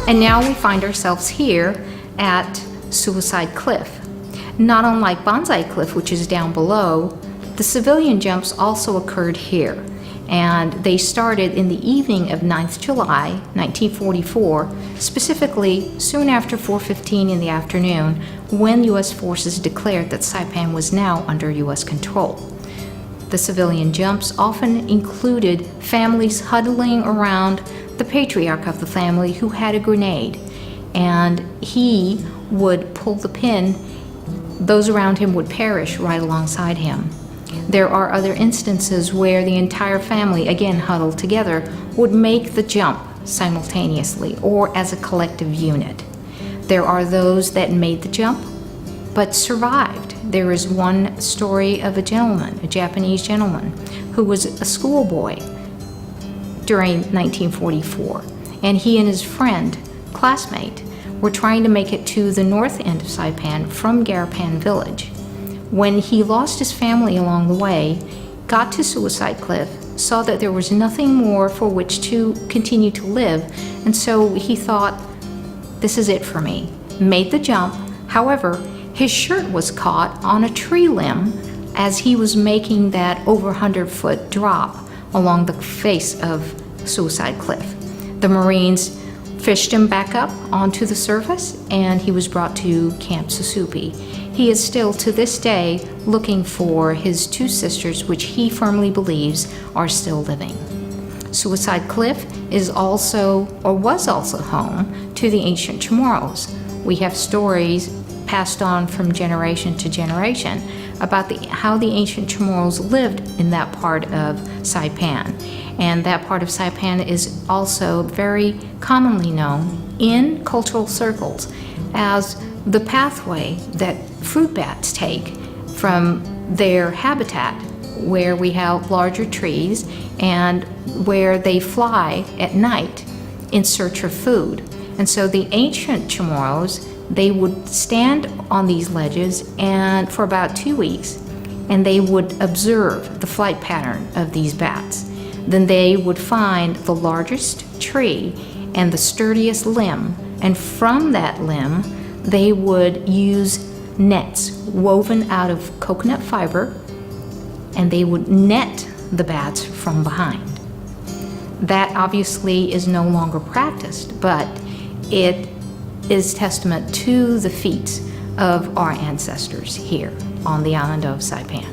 And now we find ourselves here at Suicide Cliff. Not unlike Bonsai Cliff, which is down below, the civilian jumps also occurred here. And they started in the evening of 9th July, 1944, specifically soon after 4:15 in the afternoon, when U.S. forces declared that Saipan was now under U.S. control. The civilian jumps often included families huddling around the patriarch of the family who had a grenade, and he would pull the pin. Those around him would perish right alongside him. There are other instances where the entire family, again huddled together, would make the jump simultaneously or as a collective unit. There are those that made the jump but survived. There is one story of a gentleman, a Japanese gentleman, who was a schoolboy during 1944, and he and his friend, classmate, were trying to make it to the north end of Saipan from Garapan village. When he lost his family along the way, got to Suicide Cliff, saw that there was nothing more for which to continue to live, and so he thought, this is it for me. Made the jump. However, his shirt was caught on a tree limb as he was making that over 100-foot drop along the face of Suicide Cliff. The Marines fished him back up onto the surface, and he was brought to Camp Susupi. He is still, to this day, looking for his two sisters, which he firmly believes are still living. Suicide Cliff is also, or was also, home to the ancient Chamorros. We have stories passed on from generation to generation about how the ancient Chamorros lived in that part of Saipan. And that part of Saipan is also very commonly known in cultural circles as the pathway that fruit bats take from their habitat, where we have larger trees and where they fly at night in search of food. And so the ancient Chamorros, they would stand on these ledges and for about 2 weeks, and they would observe the flight pattern of these bats. Then they would find the largest tree and the sturdiest limb, and from that limb they would use nets woven out of coconut fiber, and they would net the bats from behind. That obviously is no longer practiced, but it is testament to the feats of our ancestors here on the island of Saipan.